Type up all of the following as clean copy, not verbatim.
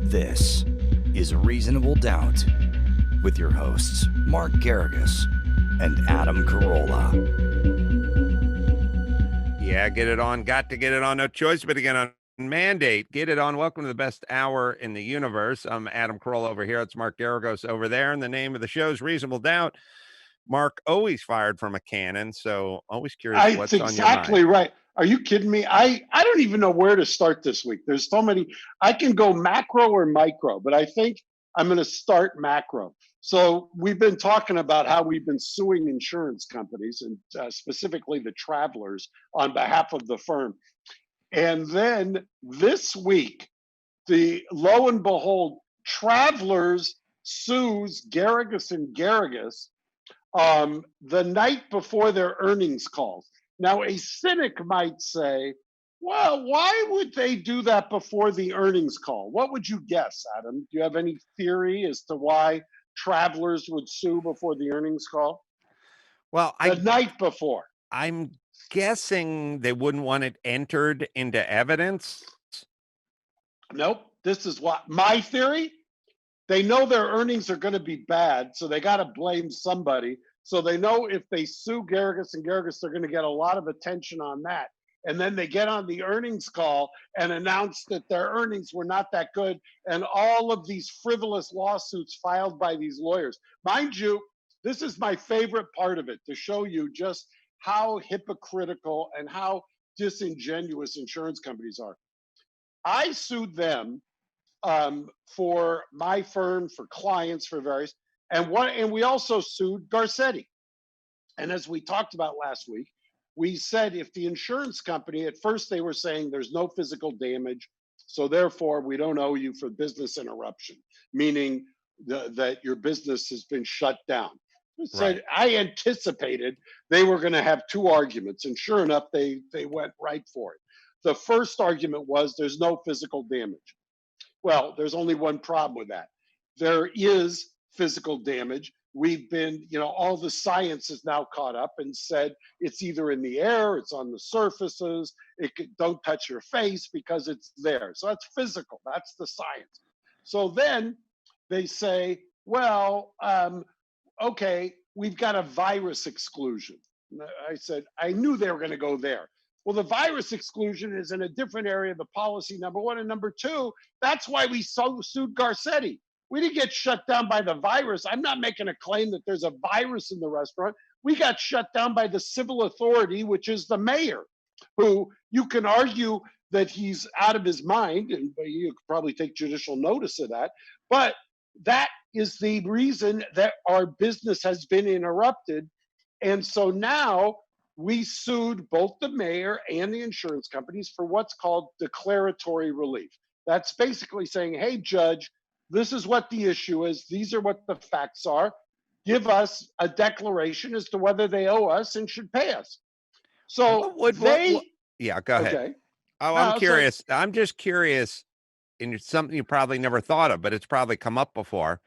This is Reasonable Doubt with your hosts, Mark Garrigus and Adam Carolla. Yeah, get it on. Got to get it on. No choice but to get on. Mandate. Get it on. Welcome to the best hour in the universe. I'm Adam Carolla over here. It's Mark Garrigus over there. And the name of the show is Reasonable Doubt. Mark always fired from a cannon, so always curious That's what's on your exactly mind. right. Are you kidding me? I don't even know where to start this week. There's so many. I can go macro or micro, but I think I'm going to start macro. So we've been talking about how we've been suing insurance companies and specifically the travelers on behalf of the firm. And then this week, lo and behold, Travelers sues Garrigus and Garrigus the night before their earnings calls. Now, a cynic might say, well, why would they do that before the earnings call? What would you guess, Adam? Do you have any theory as to why Travelers would sue before the earnings call? Well, The night before. I'm guessing they wouldn't want it entered into evidence. Nope. This is what my theory. They know their earnings are going to be bad, so they got to blame somebody. So they know if they sue Garrigus and Garrigus, they're going to get a lot of attention on that. And then they get on the earnings call and announce that their earnings were not that good, and all of these frivolous lawsuits filed by these lawyers. Mind you, this is my favorite part of it, to show you just how hypocritical and how disingenuous insurance companies are. I sued them for my firm, for clients, for various, and we also sued Garcetti. And as we talked about last week, we said if the insurance company, at first they were saying there's no physical damage, so therefore we don't owe you for business interruption, meaning that your business has been shut down. Said I anticipated they were going to have two arguments, and sure enough, they went right for it. The first argument was there's no physical damage. Well, there's only one problem with that. There is physical damage. We've been, all the science is now caught up and said it's either in the air, it's on the surfaces, don't touch your face because it's there. So that's physical, that's the science. So then they say, well, okay, we've got a virus exclusion. I said, I knew they were going to go there. Well, the virus exclusion is in a different area of the policy, number one. And number two, that's why we sued Garcetti. We didn't get shut down by the virus. I'm not making a claim that there's a virus in the restaurant. We got shut down by the civil authority, which is the mayor, who you can argue that he's out of his mind, and you could probably take judicial notice of that. But that is the reason that our business has been interrupted. And so now we sued both the mayor and the insurance companies for what's called declaratory relief. That's basically saying, hey, judge, this is what the issue is. These are what the facts are. Give us a declaration as to whether they owe us and should pay us. So yeah, go ahead. Okay. Oh, I'm curious. I'm just curious, and it's something you probably never thought of, but it's probably come up before.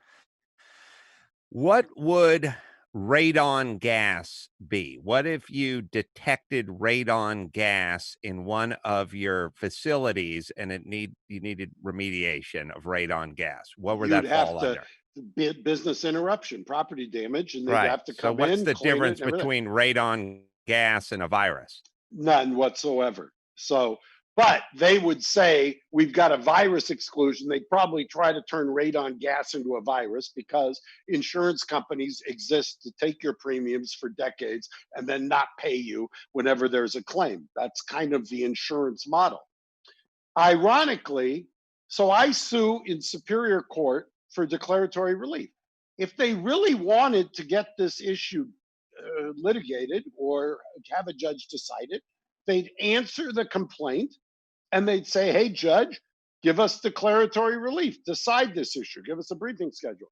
What would radon gas be? What if you detected radon gas in one of your facilities and you needed remediation of radon gas? What would that fall under? Business interruption, property damage, and they'd have to come in. So what's in. the difference between radon gas and a virus? None whatsoever. So, but they would say we've got a virus exclusion. They'd probably try to turn radon gas into a virus because insurance companies exist to take your premiums for decades and then not pay you whenever there's a claim. That's kind of the insurance model. Ironically, so I sue in Superior Court for declaratory relief. If they really wanted to get this issue litigated or have a judge decide it, they'd answer the complaint and they'd say, hey, judge, give us declaratory relief, decide this issue, give us a briefing schedule.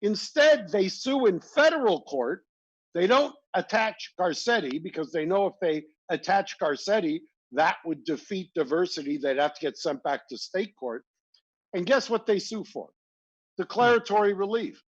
Instead, they sue in federal court. They don't attach Garcetti because they know if they attach Garcetti, that would defeat diversity. They'd have to get sent back to state court. And guess what they sue for? Declaratory relief.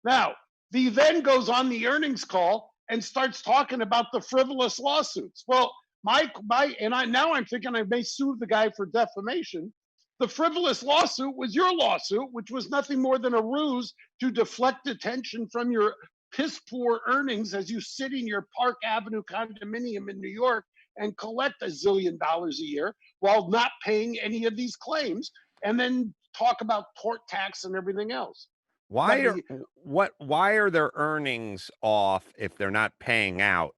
Now, he then goes on the earnings call and starts talking about the frivolous lawsuits. Well, now I'm thinking I may sue the guy for defamation. The frivolous lawsuit was your lawsuit, which was nothing more than a ruse to deflect attention from your piss poor earnings as you sit in your Park Avenue condominium in New York and collect $1 zillion a year while not paying any of these claims, and then talk about tort tax and everything else. Why are their earnings off if they're not paying out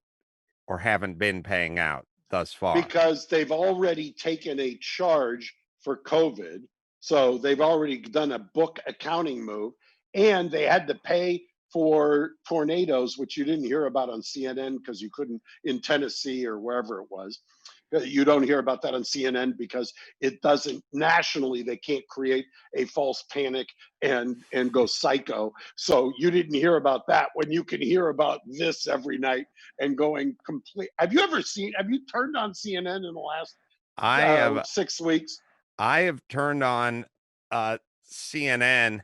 or haven't been paying out thus far? Because they've already taken a charge for COVID. So they've already done a book accounting move, and they had to pay for tornadoes, which you didn't hear about on CNN because you couldn't, in Tennessee or wherever it was. You don't hear about that on CNN because it doesn't nationally. They can't create a false panic and go psycho. So you didn't hear about that when you can hear about this every night and going complete. Have you turned on CNN in the last I have 6 weeks? I have turned on CNN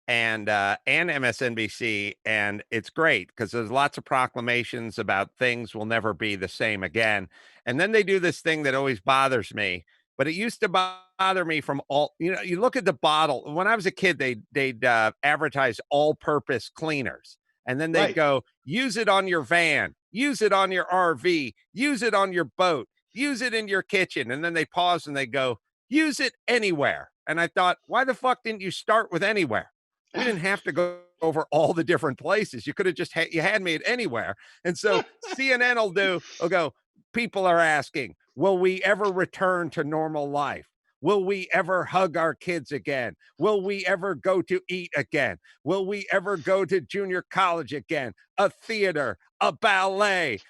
and MSNBC, and it's great because there's lots of proclamations about things will never be the same again. And then they do this thing that always bothers me, but it used to bother me from you look at the bottle. When I was a kid, they'd advertise all-purpose cleaners, and then they'd go, use it on your van, use it on your RV, use it on your boat, use it in your kitchen. And then they pause and they go, use it anywhere. And I thought, why the fuck didn't you start with anywhere? We didn't have to go over all the different places. You could have just you had me at anywhere. And so CNN will go, people are asking, will we ever return to normal life? Will we ever hug our kids again? Will we ever go to eat again? Will we ever go to junior college again? A theater, a ballet,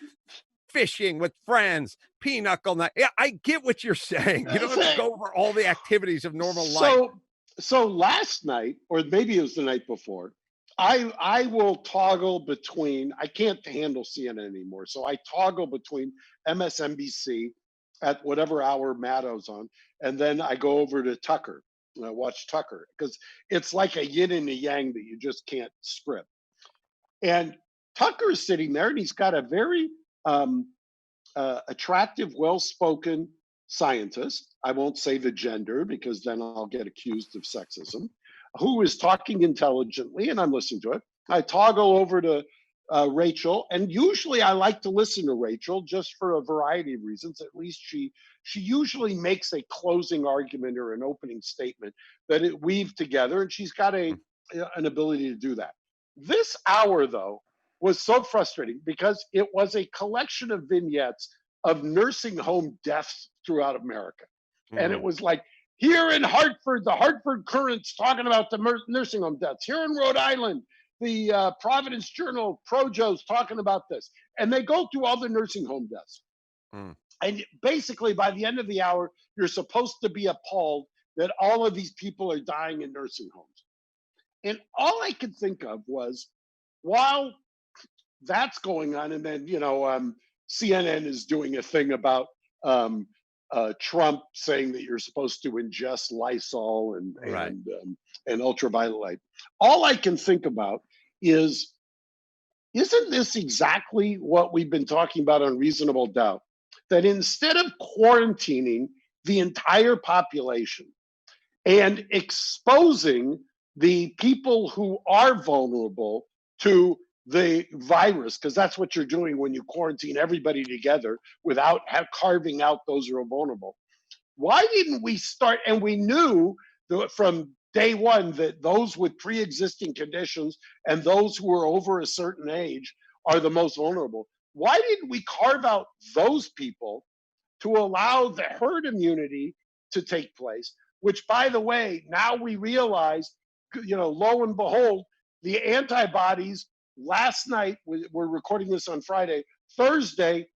fishing with friends, pinochle night. Yeah, I get what you're saying. You don't have to go over all the activities of normal life. So last night, or maybe it was the night before, I will toggle between, I can't handle CNN anymore. So I toggle between MSNBC at whatever hour Maddow's on. And then I go over to Tucker and I watch Tucker because it's like a yin and a yang that you just can't script. And Tucker is sitting there and he's got a very attractive, well-spoken scientist, I won't say the gender because then I'll get accused of sexism, who is talking intelligently, and I'm listening to it. I toggle over to Rachel, and usually I like to listen to Rachel just for a variety of reasons. At least she usually makes a closing argument or an opening statement that it weaves together, and she's got an ability to do that. This hour, though, was so frustrating because it was a collection of vignettes of nursing home deaths throughout America. And it was like, here in Hartford, the Hartford Courant's talking about the nursing home deaths. Here in Rhode Island, the Providence Journal, Projo's talking about this. And they go through all the nursing home deaths. And basically, by the end of the hour, you're supposed to be appalled that all of these people are dying in nursing homes. And all I could think of was, while that's going on, and then, CNN is doing a thing about Trump saying that you're supposed to ingest Lysol and ultraviolet light. All I can think about is, isn't this exactly what we've been talking about on Reasonable Doubt? That instead of quarantining the entire population and exposing the people who are vulnerable to the virus, because that's what you're doing when you quarantine everybody together without carving out those who are vulnerable. Why didn't we start? And we knew from day one that those with pre-existing conditions and those who are over a certain age are the most vulnerable. Why didn't we carve out those people to allow the herd immunity to take place? Which, by the way, now we realize, lo and behold, the antibodies last night, we're recording this on Friday, Thursday,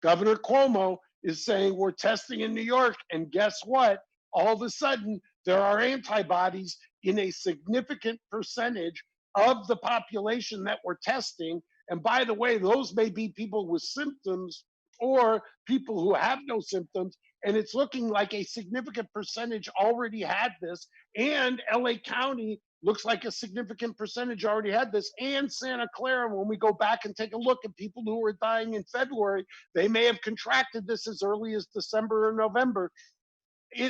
Governor Cuomo is saying we're testing in New York. And guess what? All of a sudden, there are antibodies in a significant percentage of the population that we're testing. And by the way, those may be people with symptoms or people who have no symptoms. And it's looking like a significant percentage already had this. And LA County looks like a significant percentage already had this. And Santa Clara, when we go back and take a look at people who were dying in February, they may have contracted this as early as December or November.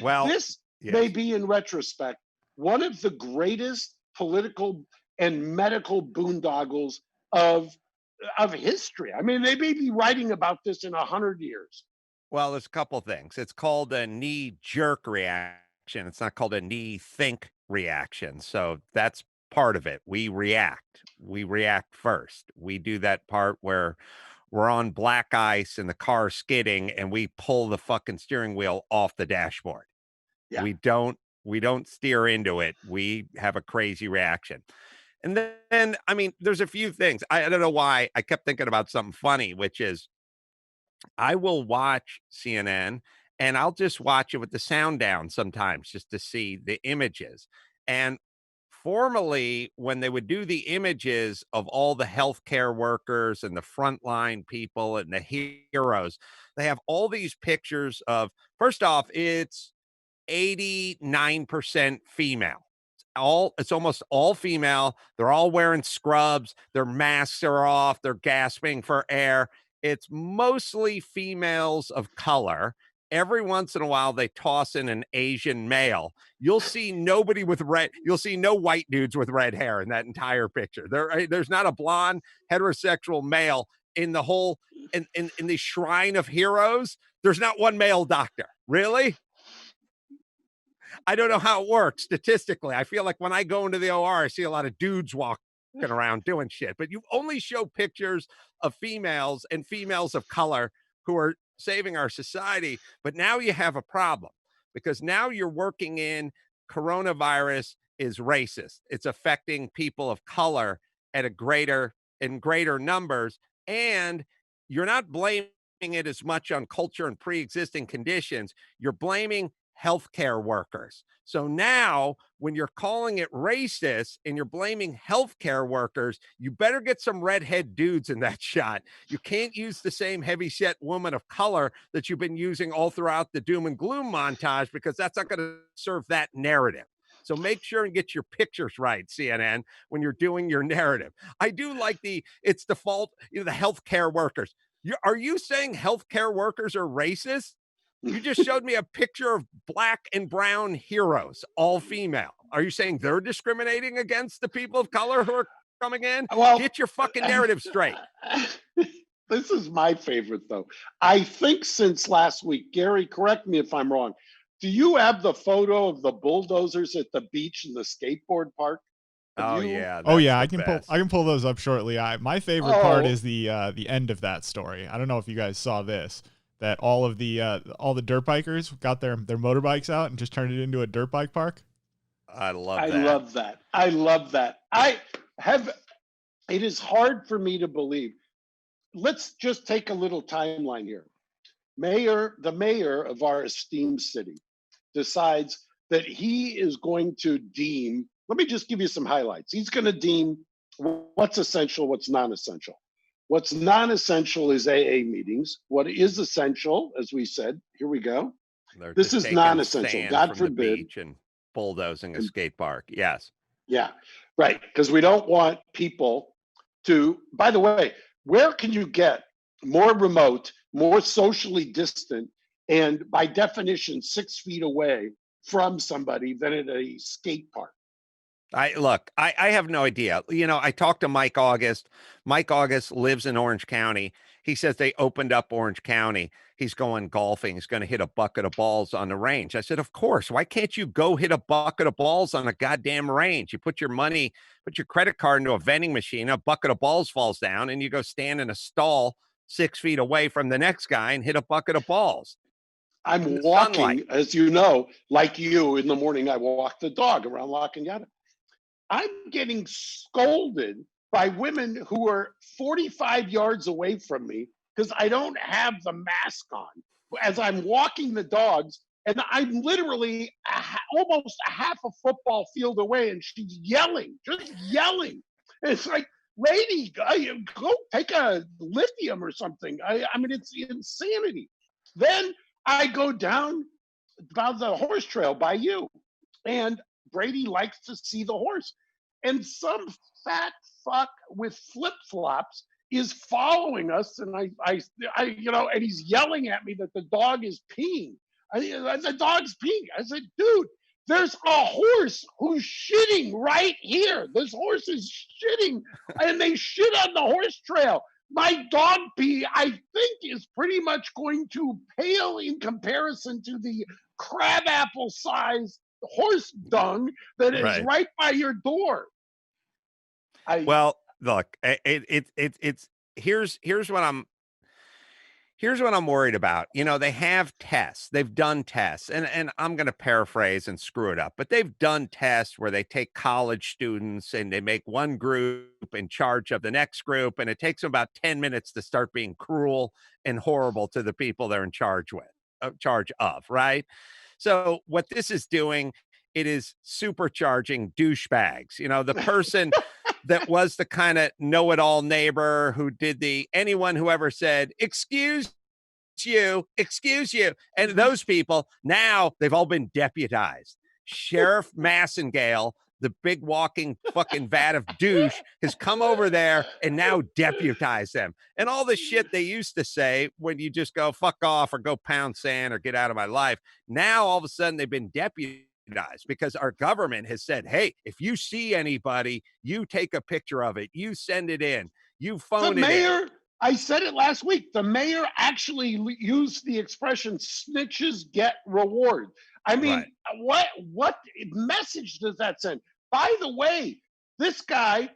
Well, This may yes. be, in retrospect, one of the greatest political and medical boondoggles of history. I mean, they may be writing about this in 100 years. Well, there's a couple things. It's called a knee jerk reaction. It's not called a knee think reaction. So that's part of it. We react. We react first. We do that part where we're on black ice and the car's skidding and we pull the fucking steering wheel off the dashboard. Yeah. We don't steer into it. We have a crazy reaction. And then I mean, there's a few things. I don't know why I kept thinking about something funny, which is I will watch CNN and I'll just watch it with the sound down sometimes just to see the images. And formerly, when they would do the images of all the healthcare workers and the frontline people and the heroes, they have all these pictures of, first off, it's 89% female. It's almost all female. They're all wearing scrubs. Their masks are off. They're gasping for air. It's mostly females of color. Every once in a while, they toss in an Asian male. You'll see nobody with red. You'll see no white dudes with red hair in that entire picture. There's not a blonde heterosexual male in the whole in the shrine of heroes. There's not one male doctor. Really? I don't know how it works statistically. I feel like when I go into the OR, I see a lot of dudes walking around doing shit, but you only show pictures of females and females of color who are saving our society. But now you have a problem because now you're working in coronavirus is racist. It's affecting people of color at in greater numbers. And you're not blaming it as much on culture and pre-existing conditions. You're blaming healthcare workers. So now when you're calling it racist and you're blaming healthcare workers, you better get some redhead dudes in that shot. You can't use the same heavyset woman of color that you've been using all throughout the doom and gloom montage, because that's not going to serve that narrative. So make sure and get your pictures right, CNN, when you're doing your narrative. I do like it's the fault, the healthcare workers. Are you saying healthcare workers are racist? You just showed me a picture of black and brown heroes, all female. Are you saying they're discriminating against the people of color who are coming in? Well, get your fucking narrative straight. This is my favorite, though. I think since last week, Gary, correct me if I'm wrong. Do you have the photo of the bulldozers at the beach and the skateboard park? Yeah. Oh yeah, I can pull those up shortly. My favorite part is the end of that story. I don't know if you guys saw this. That all the dirt bikers got their motorbikes out and just turned it into a dirt bike park. I love that. I love that. It is hard for me to believe. Let's just take a little timeline here. The mayor of our esteemed city decides that he is going to deem, let me just give you some highlights. He's going to deem what's essential, what's non-essential. What's non-essential is AA meetings. What is essential, as we said, here we go. This is non-essential. God forbid. And bulldozing a skate park. Yes. Yeah, right. Because we don't want people to, by the way, where can you get more remote, more socially distant, and by definition, 6 feet away from somebody than at a skate park? I have no idea. I talked to Mike August. Mike August lives in Orange County. He says they opened up Orange County. He's going golfing. He's going to hit a bucket of balls on the range. I said, of course. Why can't you go hit a bucket of balls on a goddamn range? You put your credit card into a vending machine, a bucket of balls falls down, and you go stand in a stall 6 feet away from the next guy and hit a bucket of balls. I'm walking, sunlight. As you know, like you, in the morning, I walk the dog around La Cañada. I'm getting scolded by women who are 45 yards away from me because I don't have the mask on as I'm walking the dogs. And I'm literally almost a half a football field away, and she's yelling, just yelling. It's like, lady, go take a lithium or something. I mean, it's insanity. Then I go down by the horse trail by you, and Brady likes to see the horse. and some fat fuck with flip-flops is following us, and and he's yelling at me that the dog is peeing. The dog's peeing. I said, dude, there's a horse who's shitting right here. This horse is shitting, and they shit on the horse trail. My dog pee, I think, is pretty much going to pale in comparison to the crabapple size horse dung that is right by your door. Well, look, it's here's what I'm worried about. You know, they have tests. They've done tests. And I'm going to paraphrase and screw it up, but they've done tests where they take college students and they make one group in charge of the next group, and it takes them about 10 minutes to start being cruel and horrible to the people they're in charge of, right? So what this is doing, it is supercharging douchebags. You know, the person that was the kind of know-it-all neighbor who did anyone who ever said, excuse you, and those people, now they've all been deputized. Sheriff Massengale, the big walking fucking vat of douche, has come over there and now deputized them. And all the shit they used to say when you just go fuck off or go pound sand or get out of my life, now all of a sudden they've been deputized because our government has said, hey, if you see anybody, you take a picture of it, you send it in, you phone it in. I said it last week. The mayor actually used the expression "snitches get reward." I mean, what message does that send? By the way, this guy,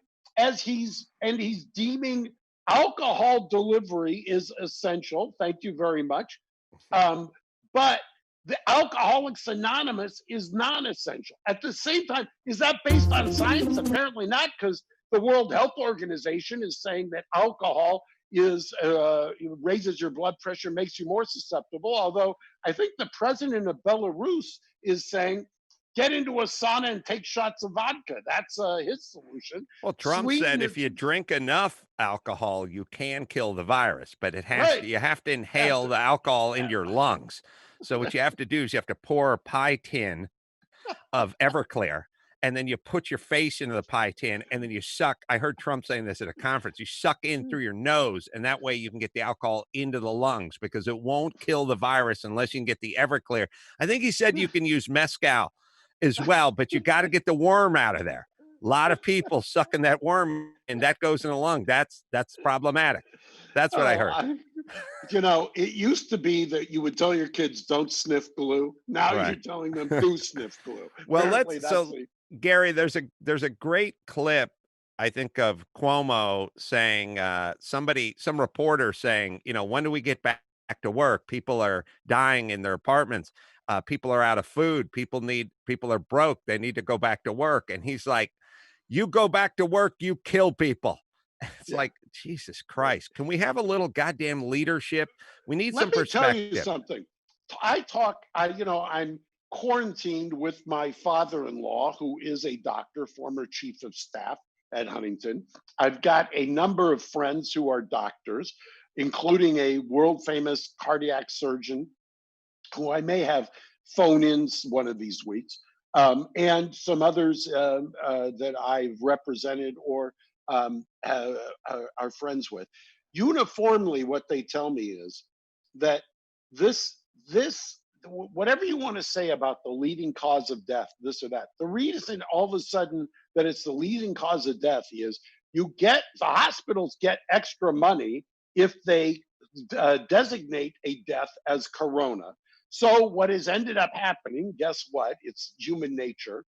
he's deeming alcohol delivery is essential. Thank you very much. But the Alcoholics Anonymous is non-essential. At the same time, is that based on science? Apparently not, because the World Health Organization is saying that alcohol raises your blood pressure, makes you more susceptible. Although I think the president of Belarus is saying, get into a sauna and take shots of vodka. That's his solution. Well, Trump said if you drink enough alcohol, you can kill the virus, but you have to inhale the alcohol into your lungs. So what you have to do is you have to pour a pie tin of Everclear, and then you put your face into the pie tin, and then you suck. I heard Trump saying this at a conference. You suck in through your nose, and that way you can get the alcohol into the lungs because it won't kill the virus unless you can get the Everclear. I think he said you can use mezcal as well, but you got to get the worm out of there. A lot of people sucking that worm, and that goes in the lung. That's problematic. That's what I heard. It used to be that you would tell your kids don't sniff glue. Now you're telling them do sniff glue. Well, Gary, there's a great clip, I think, of Cuomo saying, some reporter saying, when do we get back to work? People are dying in their apartments. People are out of food. People are broke. They need to go back to work. And he's like, you go back to work, you kill people. It's like, Jesus Christ. Can we have a little goddamn leadership? We need some perspective. Let me tell you something. I'm quarantined with my father-in-law, who is a doctor, former chief of staff at Huntington. I've got a number of friends who are doctors, including a world-famous cardiac surgeon who I may have phone-ins one of these weeks, and some others that I've represented or are friends with. Uniformly, what they tell me is that this whatever you want to say about the leading cause of death, this or that, the reason all of a sudden that it's the leading cause of death is the hospitals get extra money if they designate a death as corona. So what has ended up happening, guess what? It's human nature.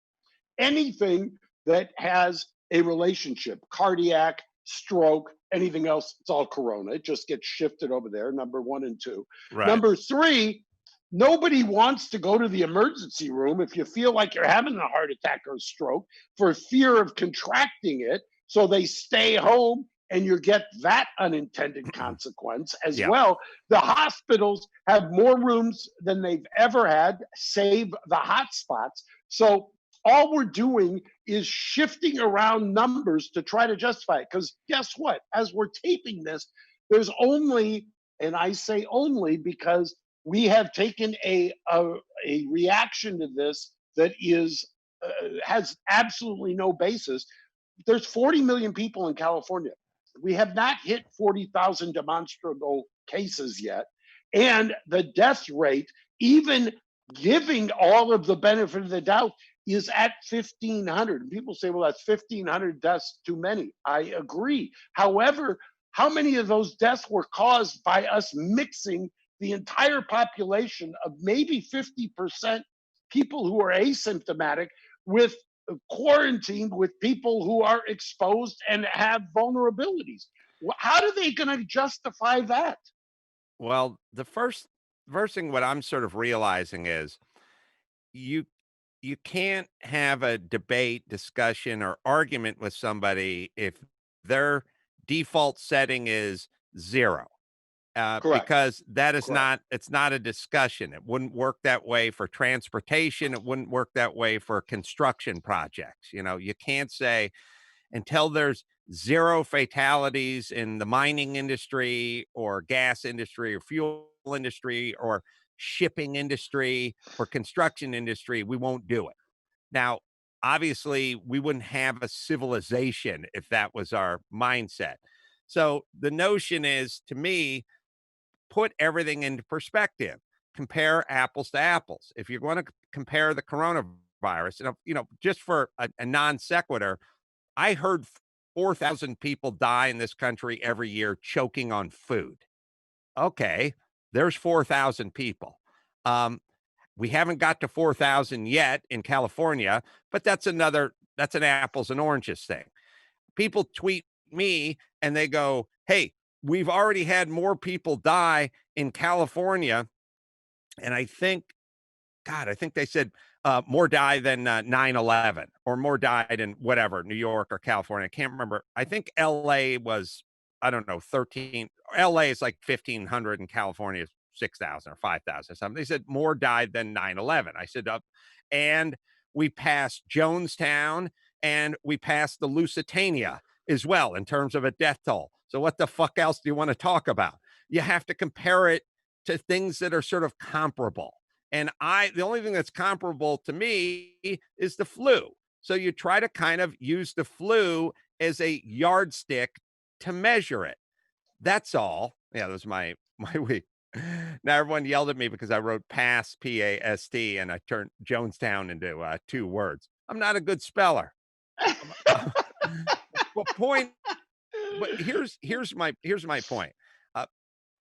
Anything that has a relationship, cardiac, stroke, anything else, it's all corona. It just gets shifted over there, number 1 and 2. Right. Number 3, nobody wants to go to the emergency room if you feel like you're having a heart attack or a stroke for fear of contracting it. So they stay home, and you get that unintended consequence as well. The hospitals have more rooms than they've ever had, save the hot spots. So all we're doing is shifting around numbers to try to justify it. Because guess what? As we're taping this, there's only, and I say only because we have taken a reaction to this that is has absolutely no basis. there's 40 million people in California. We have not hit 40,000 demonstrable cases yet. And the death rate, even giving all of the benefit of the doubt, is at 1,500. And people say, well, that's 1,500 deaths too many. I agree. However, how many of those deaths were caused by us mixing the entire population of maybe 50% people who are asymptomatic with quarantined with people who are exposed and have vulnerabilities? How are they going to justify that? Well, the first thing what I'm sort of realizing is you you can't have a debate, discussion, or argument with somebody if their default setting is 0. Correct. Because that is Correct. it's not a discussion. It wouldn't work that way for transportation. It wouldn't work that way for construction projects. You know, you can't say until there's 0 fatalities in the mining industry or gas industry or fuel industry or shipping industry or construction industry, we won't do it. Now, obviously, we wouldn't have a civilization if that was our mindset. So the notion is, to me, put everything into perspective. Compare apples to apples. If you're going to compare the coronavirus, just for a non sequitur, I heard 4,000 people die in this country every year choking on food. Okay, there's 4,000 people. We haven't got to 4,000 yet in California, but that's an apples and oranges thing. People tweet me and they go, hey, we've already had more people die in California. And I think they said more die than 9/11 or more died in whatever, New York or California. I can't remember. I think LA was, I don't know, 13. LA is like 1,500 and California is 6,000 or 5,000 or something. They said more died than 9/11. I said, and we passed Jonestown and we passed the Lusitania as well in terms of a death toll. So what the fuck else do you want to talk about? You have to compare it to things that are sort of comparable. And the only thing that's comparable to me is the flu. So you try to kind of use the flu as a yardstick to measure it. That's all. Yeah, that was my week. Now everyone yelled at me because I wrote past, P-A-S-T, and I turned Jonestown into 2 words. I'm not a good speller. But here's my point.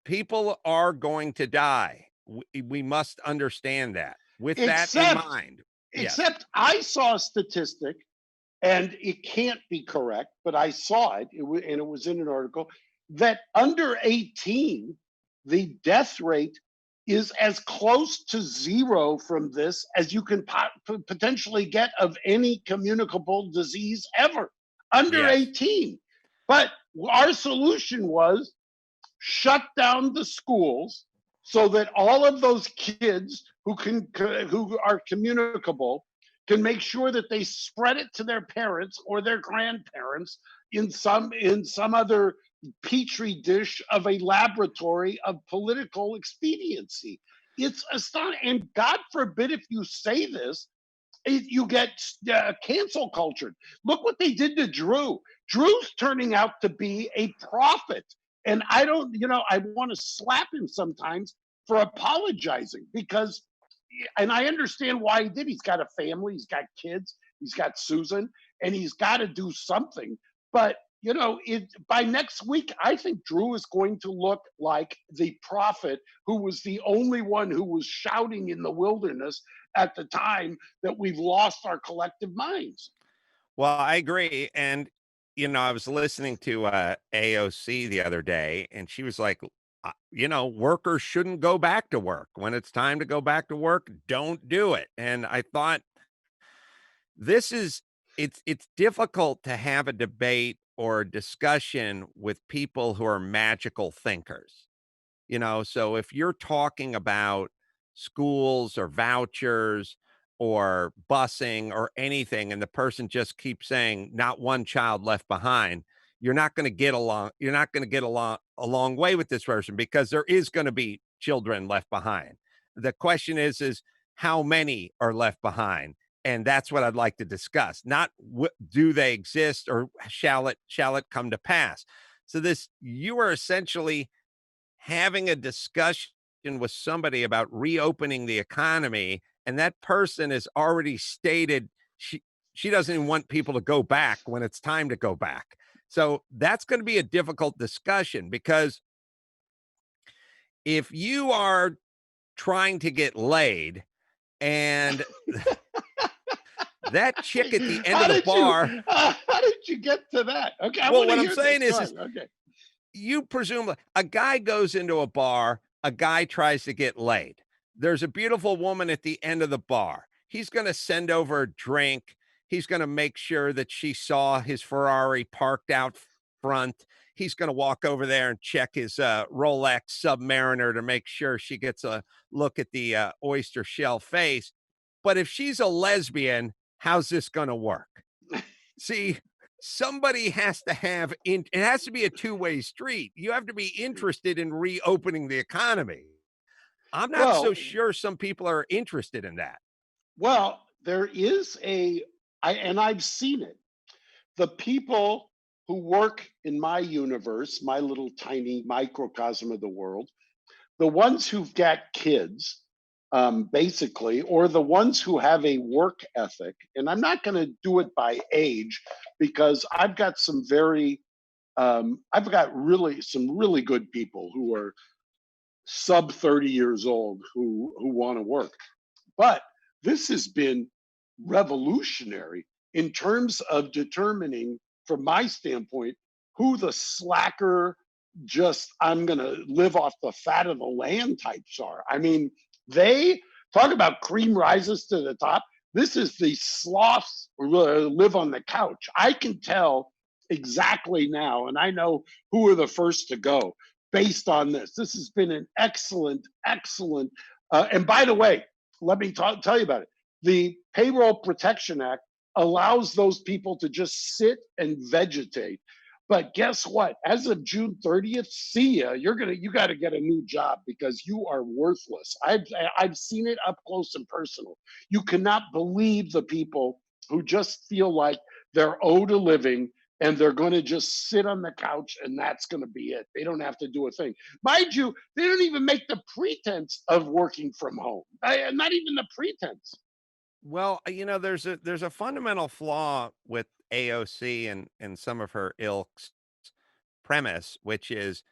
People are going to die. We must understand that. With that in mind, yes. Except I saw a statistic, and it can't be correct, but I saw it, and it was in an article, that under 18, the death rate is as close to 0 from this as you can potentially get of any communicable disease ever. Under Yes. 18. But our solution was shut down the schools so that all of those kids who are communicable can make sure that they spread it to their parents or their grandparents in some other petri dish of a laboratory of political expediency. It's astonishing. And God forbid if you say this, you get cancel cultured. Look what they did to Drew. Drew's turning out to be a prophet. And I don't, I want to slap him sometimes for apologizing because, and I understand why he did. He's got a family, he's got kids, he's got Susan, and he's got to do something. But, by next week, I think Drew is going to look like the prophet who was the only one who was shouting in the wilderness at the time that we've lost our collective minds. Well, I agree. And, I was listening to AOC the other day, and she was like, workers shouldn't go back to work. When it's time to go back to work, don't do it. And I thought it's difficult to have a debate or a discussion with people who are magical thinkers. So if you're talking about schools or vouchers or busing or anything, and the person just keeps saying not one child left behind, you're not going to get along. You're not going to get along a long way with this person because there is going to be children left behind. The question is how many are left behind? And that's what I'd like to discuss. Not do they exist or shall it come to pass? So you are essentially having a discussion with somebody about reopening the economy, and that person has already stated she doesn't even want people to go back when it's time to go back. So that's going to be a difficult discussion, because if you are trying to get laid and that chick at the end of the bar, how did you get to that? Okay, I well, want to what I'm hear saying this. is Okay. you presume a guy goes into a bar, a guy tries to get laid. There's a beautiful woman at the end of the bar. He's going to send over a drink. He's going to make sure that she saw his Ferrari parked out front. He's going to walk over there and check his Rolex Submariner to make sure she gets a look at the oyster shell face. But if she's a lesbian, how's this going to work? See, somebody has to it has to be a two-way street. You have to be interested in reopening the economy. I'm not so Well, sure some people are interested in that. well, there is and I've seen it. The people who work in my universe, my little tiny microcosm of the world, the ones who've got kids, basically, or the ones who have a work ethic, and I'm not going to do it by age because I've got I've got some really good people who are sub 30 years old who want to work. But this has been revolutionary in terms of determining, from my standpoint, who the slacker, just I'm going to live off the fat of the land types are. I mean, they talk about cream rises to the top. This is the sloths live on the couch. I can tell exactly now, and I know who are the first to go based on this. This has been an excellent. And by the way, let me tell you about it. The Payroll Protection Act allows those people to just sit and vegetate. But guess what? As of June 30th, see ya. You got to get a new job because you are worthless. I've seen it up close and personal. You cannot believe the people who just feel like they're owed a living and they're going to just sit on the couch and that's going to be it. They don't have to do a thing. Mind you, they don't even make the pretense of working from home. Not even the pretense. Well, there's a fundamental flaw with AOC and some of her ilk's premise, which is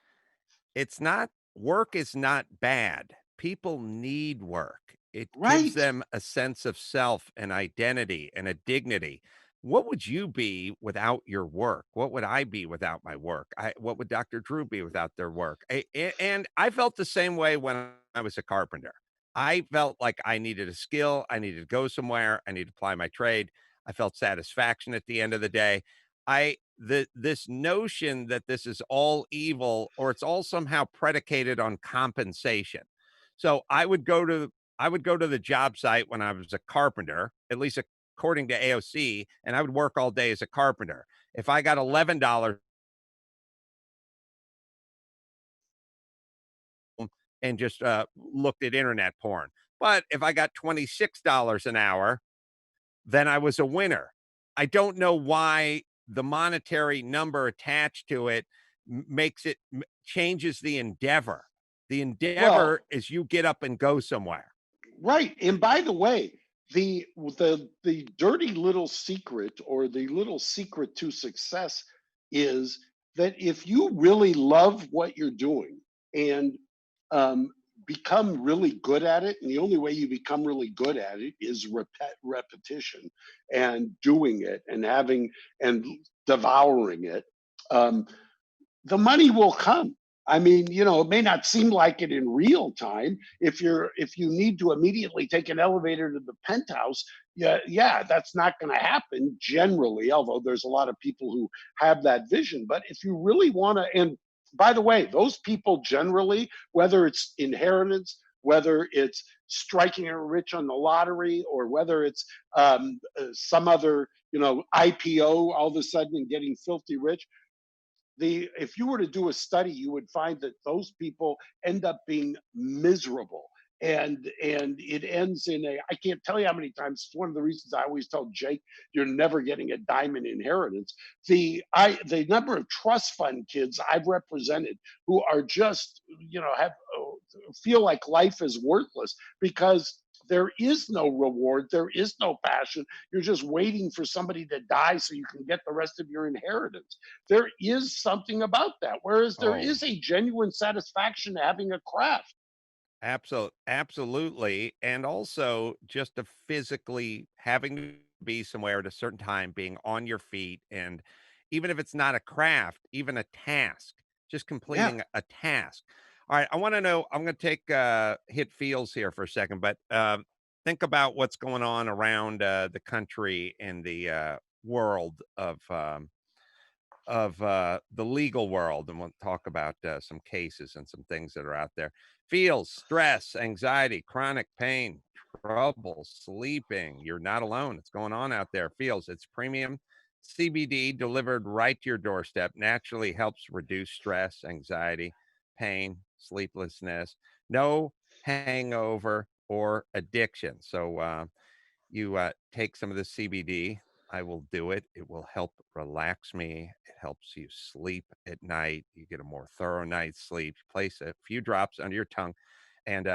work is not bad. People need work. It gives Right. them a sense of self and identity and a dignity. What would you be without your work? What would I be without my work? What would Dr. Drew be without their work? And I felt the same way when I was a carpenter. I felt like I needed a skill. I needed to go somewhere. I needed to apply my trade. I felt satisfaction at the end of the day. This notion that this is all evil or it's all somehow predicated on compensation. So I would go to the job site when I was a carpenter, at least according to AOC, and I would work all day as a carpenter. If I got $11 and just looked at internet porn, but if I got $26 an hour, then I was a winner. I don't know why the monetary number attached to it changes the endeavor. The Well, endeavor is you get up and go somewhere. right. And by the way, the dirty little secret or the little secret to success is that if you really love what you're doing and um, become really good at it, and the only way you become really good at it is repetition and doing it and having and devouring it. Um, the money will come. I mean, it may not seem like it in real time. If you need to immediately take an elevator to the penthouse, yeah, that's not going to happen generally. Although there's a lot of people who have that vision, but if you really want to, and by the way, those people generally, whether it's inheritance, whether it's striking it rich on the lottery, or whether it's some other, IPO all of a sudden and getting filthy rich, if you were to do a study, you would find that those people end up being miserable. and it ends in a, I can't tell you how many times, it's one of the reasons I always tell Jake, you're never getting a diamond inheritance. The number of trust fund kids I've represented who are just, have feel like life is worthless because there is no reward, there is no passion. You're just waiting for somebody to die so you can get the rest of your inheritance. There is something about that, whereas there Oh, is a genuine satisfaction to having a craft. absolutely. And also just to physically having to be somewhere at a certain time, being on your feet, and even if it's not a craft, even a task, just Yeah. completing a task. All right, I want to know, I'm going to take hit feels here for a second, but think about what's going on around the country and the world of the legal world, and we'll talk about some cases and some things that are out there. Feels stress, anxiety, chronic pain, trouble sleeping. You're not alone. It's going on out there. Feels it's premium CBD delivered right to your doorstep. Naturally helps reduce stress, anxiety, pain, sleeplessness. No hangover or addiction. So you take some of the CBD. I will do it. It will help relax me. It helps you sleep at night. You get a more thorough night's sleep. You place a few drops under your tongue, and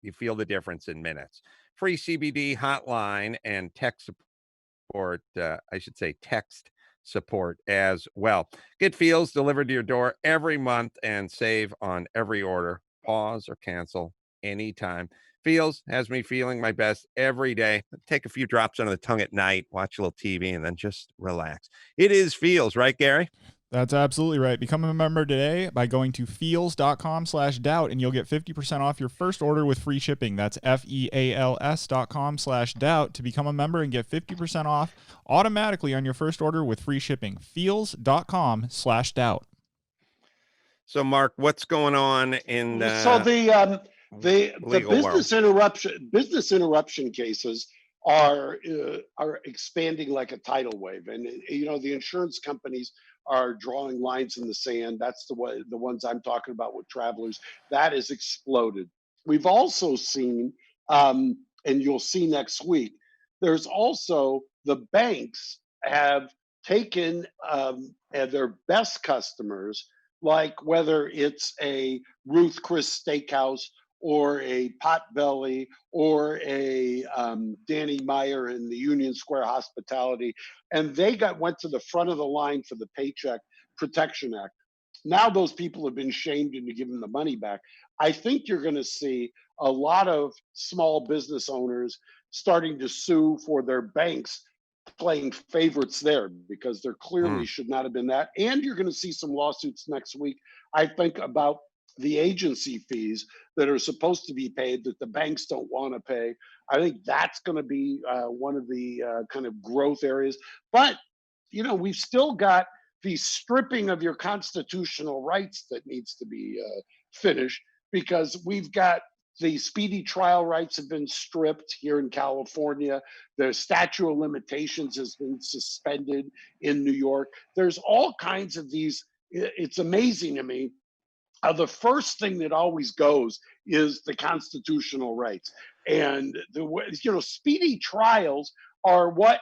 you feel the difference in minutes. Free CBD hotline and tech support. I should say text support as well. Get Feels delivered to your door every month and save on every order. Pause or cancel anytime. Feels has me feeling my best every day. Take a few drops under the tongue at night, watch a little TV, and then just relax. It is Feels, right, Gary? That's absolutely right. Become a member today by going to feels.com/doubt and you'll get 50% off your first order with free shipping. That's feals.com/doubt to become a member and get 50% off automatically on your first order with free shipping. Feels.com/doubt. So, Mark, what's going on in So the legal world? business interruption cases are expanding like a tidal wave, and the insurance companies are drawing lines in the sand. That's the ones I'm talking about with travelers. That has exploded. We've also seen, and you'll see next week, there's also the banks have taken their best customers, like whether it's a Ruth Chris Steakhouse or a Potbelly or a Danny Meyer in the Union Square Hospitality, and they went to the front of the line for the Paycheck Protection Act. Now those people have been shamed into giving the money back. I think you're going to see a lot of small business owners starting to sue for their banks playing favorites there because there clearly Mm. should not have been that. And you're going to see some lawsuits next week, I think, about the agency fees that are supposed to be paid that the banks don't want to pay. I think that's going to be one of the kind of growth areas. But, we've still got the stripping of your constitutional rights that needs to be finished, because we've got the speedy trial rights have been stripped here in California. The statute of limitations has been suspended in New York. There's all kinds of these. It's amazing to me how the first thing that always goes is the constitutional rights. And speedy trials are what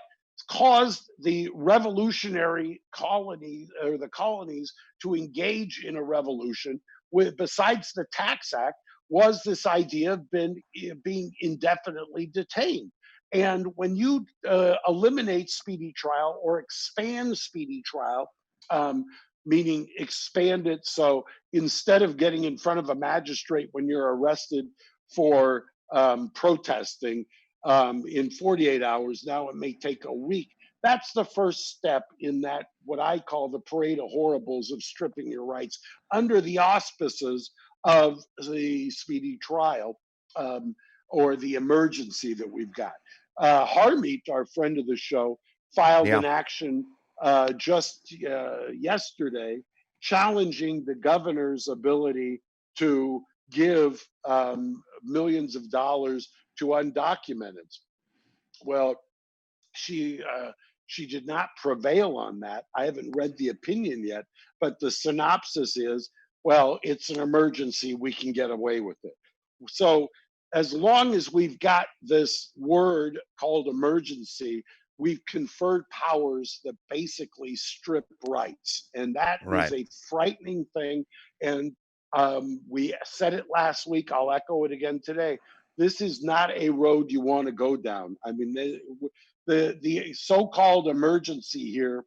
caused the revolutionary colony, or the colonies, to engage in a revolution. With, besides the Tax Act, was this idea of being indefinitely detained. And when you eliminate speedy trial or expand speedy trial, meaning expand it so instead of getting in front of a magistrate when you're arrested for protesting in 48 hours, now it may take a week. That's the first step in that, what I call the parade of horribles of stripping your rights under the auspices of the speedy trial, or the emergency that we've got. Harmeet, our friend of the show, filed Yeah. an action just yesterday challenging the governor's ability to give millions of dollars to undocumented. Well, she did not prevail on that. I haven't read the opinion yet, but the synopsis is, well, it's an emergency, we can get away with it. So as long as we've got this word called emergency, we've conferred powers that basically strip rights. And that is Right. a frightening thing. And we said it last week. I'll echo it again today. This is not a road you want to go down. I mean, the so-called emergency here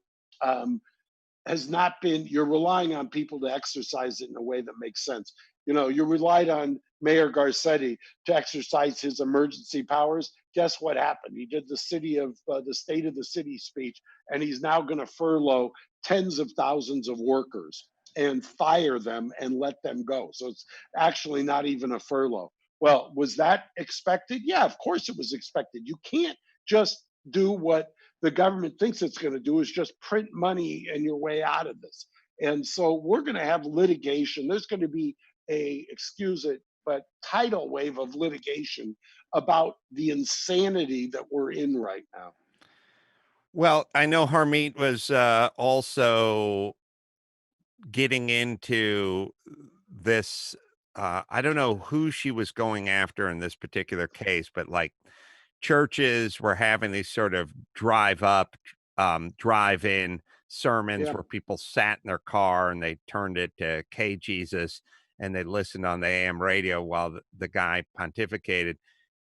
has not been, you're relying on people to exercise it in a way that makes sense. You know, you relied on Mayor Garcetti to exercise his emergency powers. Guess what happened? He did the state of the city speech, and he's now going to furlough tens of thousands of workers and fire them and let them go. So it's actually not even a furlough. Well, was that expected? Yeah, of course it was expected. You can't just do what the government thinks it's going to do, is just print money and your way out of this. And so we're going to have litigation. There's going to be a, excuse it, but tidal wave of litigation about the insanity that we're in right now. Well, I know Harmeet was also getting into this. I don't know who she was going after in this particular case, but like churches were having these sort of drive up, drive in sermons Yeah. where people sat in their car and they turned it to K Jesus and they listened on the AM radio while the guy pontificated.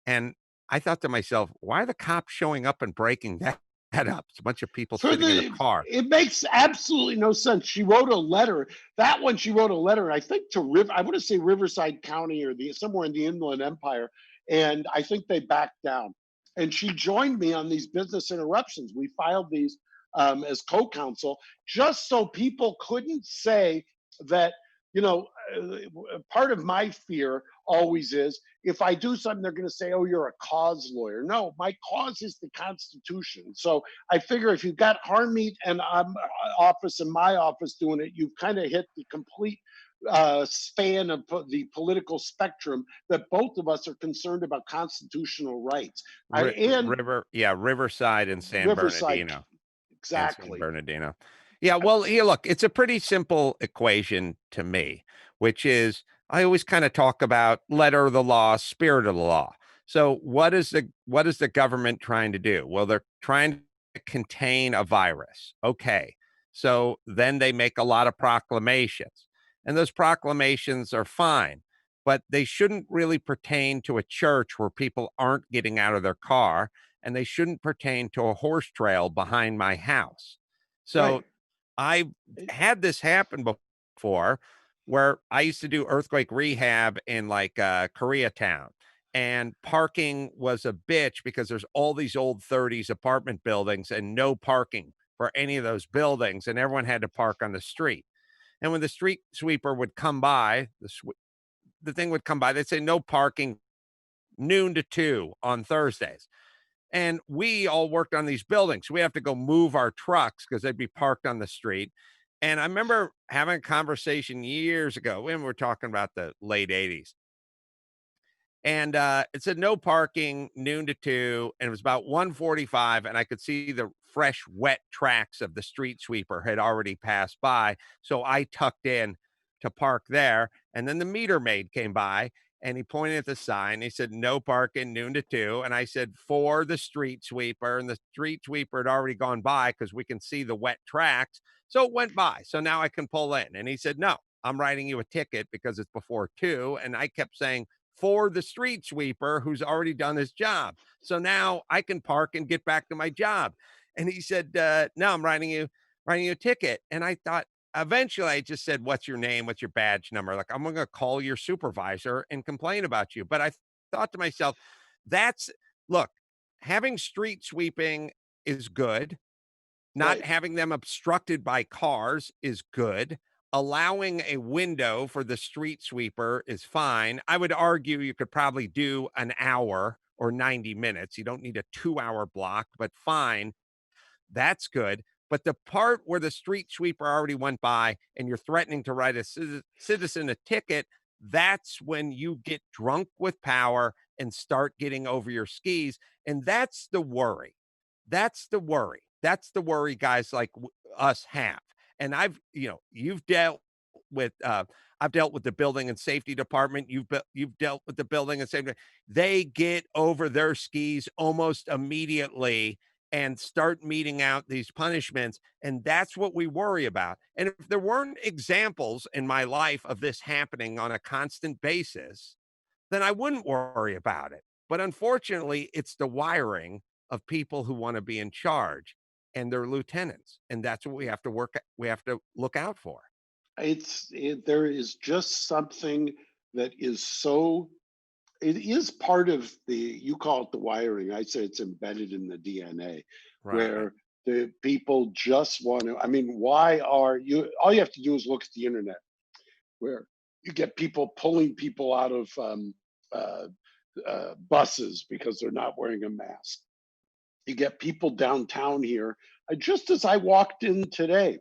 And I thought to myself, why are the cops showing up and breaking that up? It's a bunch of people For sitting in a the, car. it makes absolutely no sense. She wrote a letter. That one, she wrote a letter, I think to I want to say Riverside County or somewhere in the Inland Empire, and I think they backed down. And she joined me on these business interruptions. We filed these as co-counsel just so people couldn't say that, you know, part of my fear always is if I do something, they're going to say, oh, you're a cause lawyer. No, my cause is the Constitution. So I figure if you've got Harmeet and office and my office doing it, you've kind of hit the complete span of the political spectrum that both of us are concerned about constitutional rights. Riverside and San Riverside, Bernardino. exactly. Yeah, well, here, look, it's a pretty simple equation to me, which is I always kind of talk about letter of the law, spirit of the law. So what is the government trying to do? Well, they're trying to contain a virus. Okay. So then they make a lot of proclamations. And those proclamations are fine, but they shouldn't really pertain to a church where people aren't getting out of their car, and they shouldn't pertain to a horse trail behind my house. So Right. I had this happen before where I used to do earthquake rehab in like Koreatown, and parking was a bitch because there's all these old 30s apartment buildings and no parking for any of those buildings, and everyone had to park on the street. And when the street sweeper would come by, the thing would come by, they'd say no parking noon to 2 on Thursdays. And we all worked on these buildings. We have to go move our trucks because they'd be parked on the street. And I remember having a conversation years ago when we were talking about the late 80s. And it said no parking noon to 2. And it was about 1:45. And I could see the fresh, wet tracks of the street sweeper had already passed by. So I tucked in to park there. And then the meter maid came by and he pointed at the sign. He said, no parking noon to 2. And I said, for the street sweeper. And the street sweeper had already gone by because we can see the wet tracks. So it went by. So now I can pull in. And he said, no, I'm writing you a ticket because it's before 2. And I kept saying, for the street sweeper who's already done his job. So now I can park and get back to my job. And he said, no, I'm writing you a ticket. And I thought, eventually I just said, what's your name? What's your badge number? Like, I'm going to call your supervisor and complain about you. But I thought to myself, look, having street sweeping is good. Not Right. having them obstructed by cars is good. Allowing a window for the street sweeper is fine. I would argue you could probably do an hour or 90 minutes. You don't need a 2-hour block, but fine. That's good. But the part where the street sweeper already went by and you're threatening to write a citizen a ticket, that's when you get drunk with power and start getting over your skis. And that's the worry. That's the worry. That's the worry guys like us have. And you've dealt with, I've dealt with the building and safety department. You've dealt with the building and safety. They get over their skis almost immediately and start meting out these punishments. And that's what we worry about. And if there weren't examples in my life of this happening on a constant basis, then I wouldn't worry about it. But unfortunately, it's the wiring of people who want to be in charge and their lieutenants. And that's what we have to look out for. There is just something that is so, it is part of you call it the wiring. I say it's embedded in the DNA, Right. where the people just want to, I mean, why are you, all you have to do is look at the internet, where you get people pulling people out of buses because they're not wearing a mask. You get people downtown here. Just as I walked in today,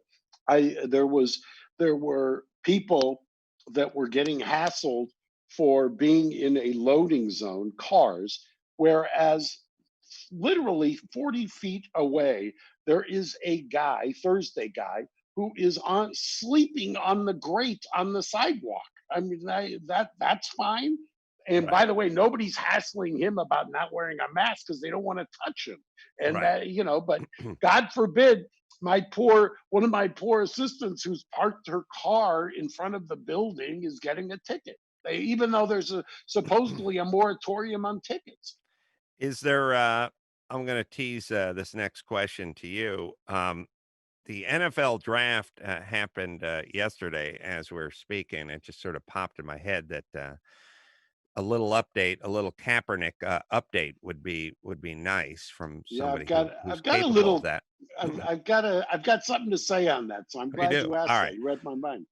there were people that were getting hassled for being in a loading zone, cars, whereas literally 40 feet away, there is a guy, Thursday guy, who is on sleeping on the grate on the sidewalk. I mean, that's fine. And by Right. the way, nobody's hassling him about not wearing a mask because they don't want to touch him. And Right. but God forbid, one of my poor assistants who's parked her car in front of the building is getting a ticket. Even though there's supposedly a moratorium on tickets. Is there, I'm going to tease this next question to you. The NFL draft happened yesterday as we're speaking. It just sort of popped in my head that a little update, a little Kaepernick update would be nice from Yeah, somebody who's I've got a capable of little, that. I've got something to say on that. So I'm You glad do. you All asked that. right. You read my mind.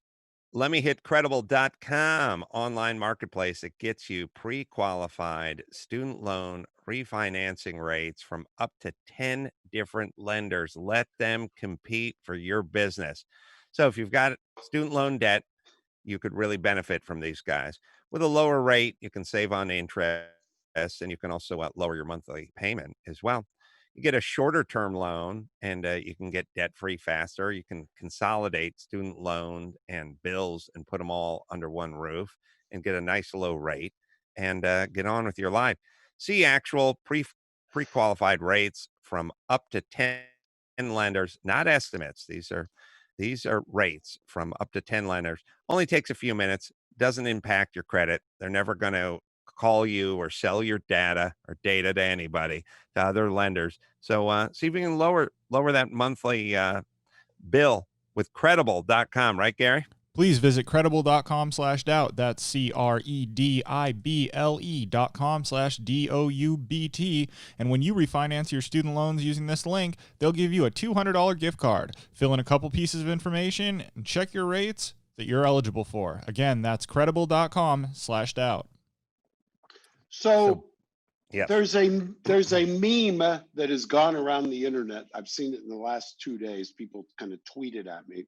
Let me hit credible.com online marketplace. It gets you pre-qualified student loan refinancing rates from up to 10 different lenders. Let them compete for your business. So if you've got student loan debt, you could really benefit from these guys. With a lower rate, you can save on interest and you can also lower your monthly payment as well. You get a shorter term loan and you can get debt free faster. You can consolidate student loan and bills and put them all under one roof and get a nice low rate and get on with your life. See actual pre qualified rates from up to 10 lenders, not estimates. These are rates from up to 10 lenders. Only takes a few minutes, doesn't impact your credit. They're never going to call you or sell your data to anybody, to other lenders. So see if you can lower that monthly bill with credible.com, right, Gary? Please visit credible.com/doubt. That's credible.com/DOUBT. And when you refinance your student loans using this link, they'll give you a $200 gift card. Fill in a couple pieces of information and check your rates that you're eligible for. Again, that's credible.com/doubt. So Yes. there's a meme that has gone around the internet. I've seen it in the last 2 days. People kind of tweeted at me.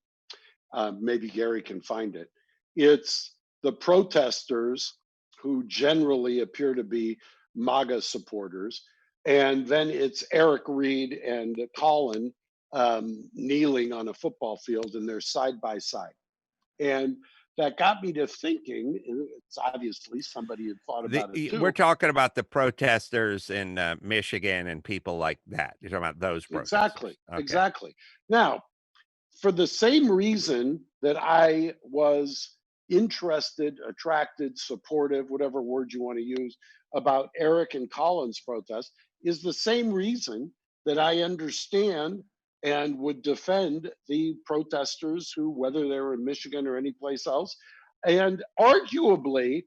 Maybe Gary can find it. It's the protesters who generally appear to be MAGA supporters. And then it's Eric Reed and Colin kneeling on a football field, and they're side by side. And that got me to thinking, it's obviously somebody had thought about it too. We're talking about the protesters in Michigan and people like that. You're talking about those protesters. Exactly. Okay. Exactly. Now, for the same reason that I was interested, attracted, supportive, whatever word you want to use, about Eric and Colin's protest, is the same reason that I understand and would defend the protesters who, whether they were in Michigan or any place else. And arguably,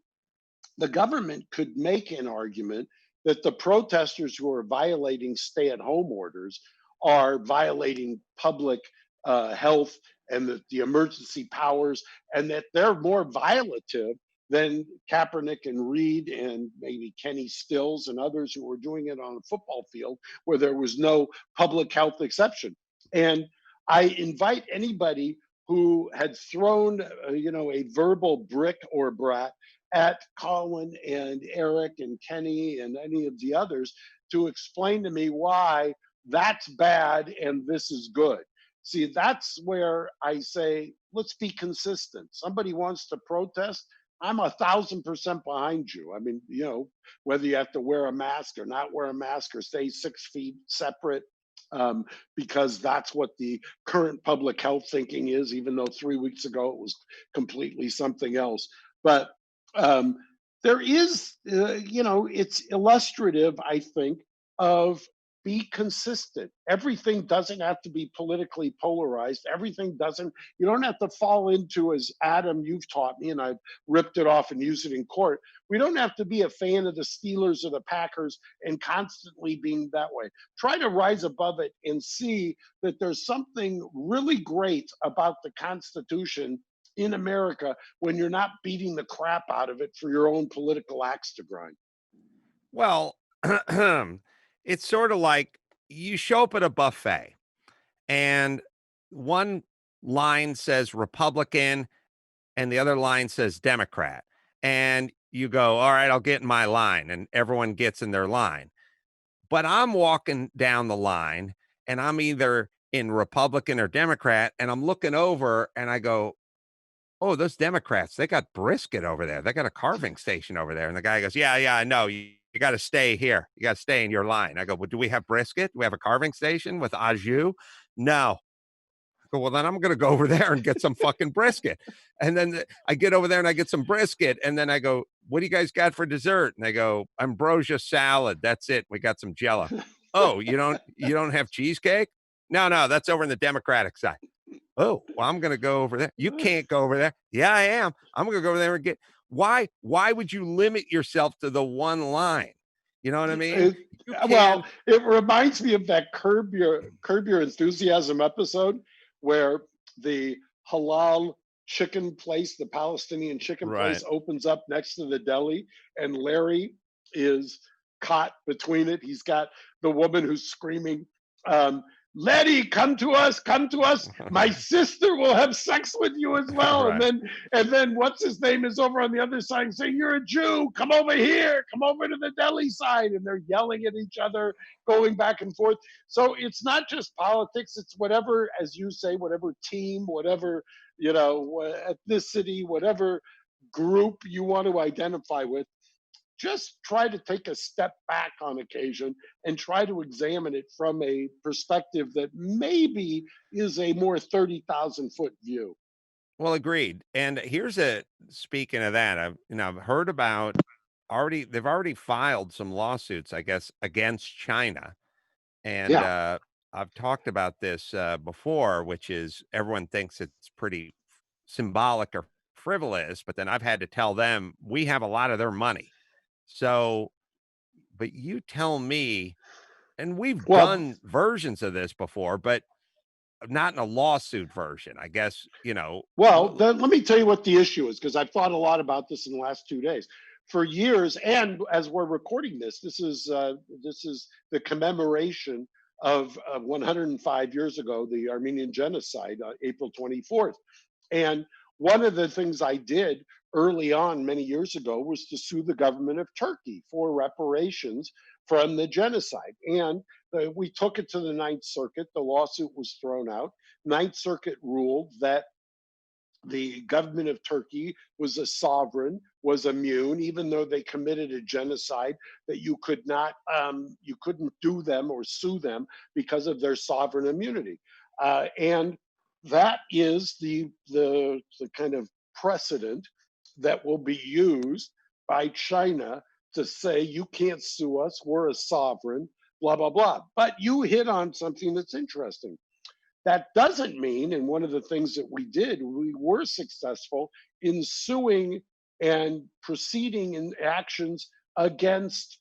the government could make an argument that the protesters who are violating stay-at-home orders are violating public health and the emergency powers, and that they're more violative than Kaepernick and Reed and maybe Kenny Stills and others who were doing it on a football field where there was no public health exception. And I invite anybody who had thrown, a verbal brick or brat at Colin and Eric and Kenny and any of the others to explain to me why that's bad and this is good. See, that's where I say, let's be consistent. Somebody wants to protest, I'm 1,000% behind you. I mean, whether you have to wear a mask or not wear a mask or stay 6 feet separate, um, because that's what the current public health thinking is, even though 3 weeks ago it was completely something else. But um, there is, it's illustrative, I think, of be consistent. Everything doesn't have to be politically polarized. You don't have to fall into, as Adam, you've taught me, and I've ripped it off and used it in court. We don't have to be a fan of the Steelers or the Packers and constantly being that way. Try to rise above it and see that there's something really great about the Constitution in America when you're not beating the crap out of it for your own political axe to grind. Well, it's sort of like you show up at a buffet and one line says Republican and the other line says Democrat. And you go, all right, I'll get in my line. And everyone gets in their line. But I'm walking down the line and I'm either in Republican or Democrat. And I'm looking over and I go, oh, those Democrats, they got brisket over there. They got a carving station over there. And the guy goes, yeah, I know. You got to stay here. You got to stay in your line. I go, well, do we have brisket? Do we have a carving station with au jus? No. I go, well, then I'm going to go over there and get some fucking brisket. And then I get over there and I get some brisket. And then I go, what do you guys got for dessert? And they go, ambrosia salad. That's it. We got some Jello. Oh, you don't have cheesecake? No, that's over in the Democratic side. Oh, well, I'm going to go over there. You can't go over there. Yeah, I am. I'm going to go over there and get. Why would you limit yourself to the one line? You know what I mean? Well, it reminds me of that Curb Your Enthusiasm episode where the halal chicken place, the Palestinian chicken place, opens up next to the deli, and Larry is caught between it. He's got the woman who's screaming, Letty, come to us. My sister will have sex with you as well. Right. And then what's his name is over on the other side saying, you're a Jew. Come over here. Come over to the deli side. And they're yelling at each other, going back and forth. So it's not just politics. It's whatever, as you say, whatever team, whatever, ethnicity, whatever group you want to identify with. Just try to take a step back on occasion and try to examine it from a perspective that maybe is a more 30,000 foot view. Well, agreed. And speaking of that, I've heard about they've already filed some lawsuits, I guess, against China. And I've talked about this before, which is everyone thinks it's pretty symbolic or frivolous, but then I've had to tell them we have a lot of their money. So, but you tell me, and we've done versions of this before, but not in a lawsuit version, I guess, Well, then let me tell you what the issue is, because I've thought a lot about this in the last 2 days. For years, and as we're recording this is the commemoration of 105 years ago, the Armenian genocide, April 24th. And one of the things I did early on many years ago was to sue the government of Turkey for reparations from the genocide. And we took it to the Ninth Circuit. The lawsuit was thrown out. Ninth Circuit ruled that the government of Turkey was a sovereign, was immune, even though they committed a genocide, that you couldn't do them or sue them because of their sovereign immunity. And that is the kind of precedent that will be used by China to say, you can't sue us, we're a sovereign, blah, blah, blah. But you hit on something that's interesting. That doesn't mean, and one of the things that we did, we were successful in suing and proceeding in actions against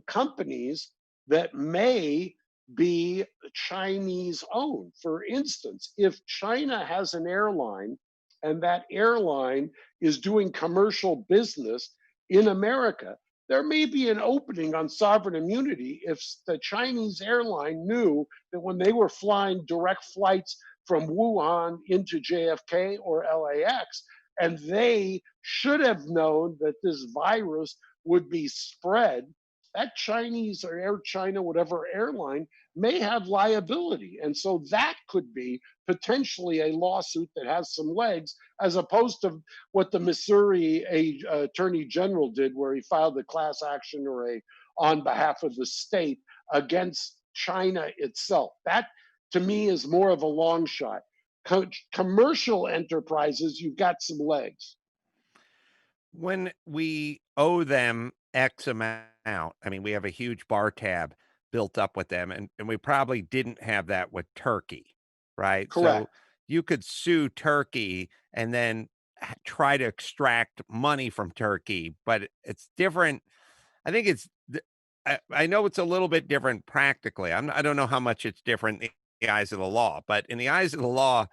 companies that may be Chinese owned. For instance, if China has an airline and that airline is doing commercial business in America, there may be an opening on sovereign immunity if the Chinese airline knew that when they were flying direct flights from Wuhan into JFK or LAX, and they should have known that this virus would be spread, that Chinese or Air China, whatever airline, may have liability. And so that could be potentially a lawsuit that has some legs, as opposed to what the Missouri Attorney General did, where he filed a class action or a on behalf of the state against China itself. That to me is more of a long shot. Commercial enterprises, you've got some legs. When we owe them X amount, I mean, we have a huge bar tab built up with them, and we probably didn't have that with Turkey, right? Correct. So you could sue Turkey and then try to extract money from Turkey, but it's different. I think I know it's a little bit different practically. I don't know how much it's different in the eyes of the law, but in the eyes of the law,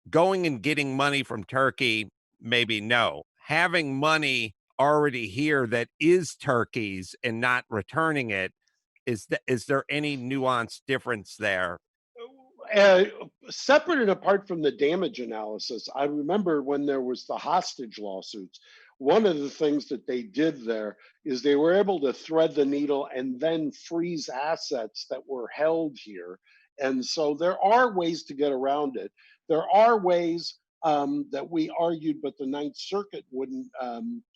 going and getting money from Turkey, maybe no. Having money already here that is Turkey's and not returning it, is there any nuance difference there? uh, Separate and apart from the damage analysis, I remember when there was the hostage lawsuits, one of the things that they did there is they were able to thread the needle and then freeze assets that were held here. And so there are ways to get around it. There are ways that we argued, but the Ninth Circuit wouldn't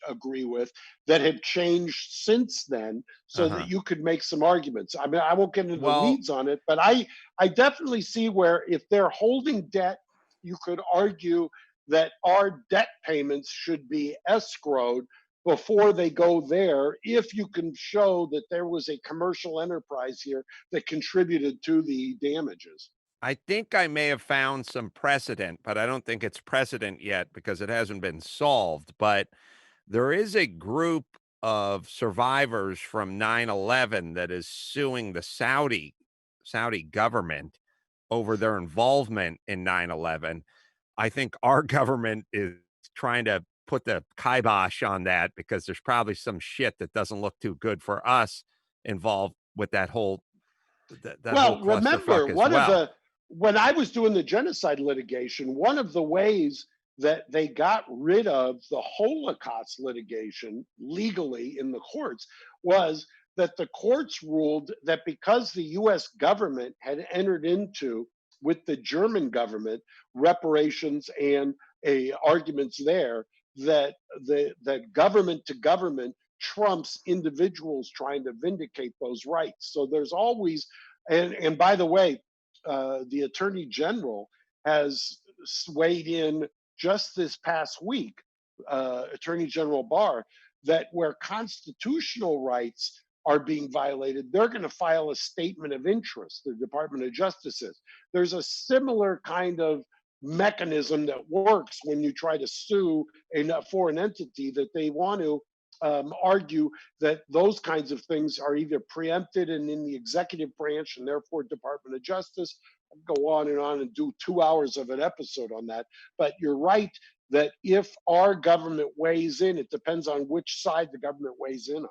agree with, that have changed since then, so that Uh-huh. you could make some arguments. I mean, I won't get into the Well, weeds on it, but I definitely see where if they're holding debt, you could argue that our debt payments should be escrowed before they go there, if you can show that there was a commercial enterprise here that contributed to the damages. I think I may have found some precedent, but I don't think it's precedent yet because it hasn't been solved. But there is a group of survivors from 9/11 that is suing the Saudi government over their involvement in 9/11. I think our government is trying to put the kibosh on that because there's probably some shit that doesn't look too good for us involved with that whole Well, remember, clusterfuck as well. when I was doing the genocide litigation, one of the ways that they got rid of the Holocaust litigation legally in the courts was that the courts ruled that because the US government had entered into with the German government reparations and arguments there, that that government to government trumps individuals trying to vindicate those rights. So there's always, and by the way, the attorney general has weighed in just this past week, Attorney General Barr, that where constitutional rights are being violated, they're going to file a statement of interest. The Department of Justice is. There's a similar kind of mechanism that works when you try to sue a foreign entity, that they want to argue that those kinds of things are either preempted and in the executive branch and therefore Department of Justice. I'll go on and do 2 hours of an episode on that. But you're right that if our government weighs in, it depends on which side the government weighs in on.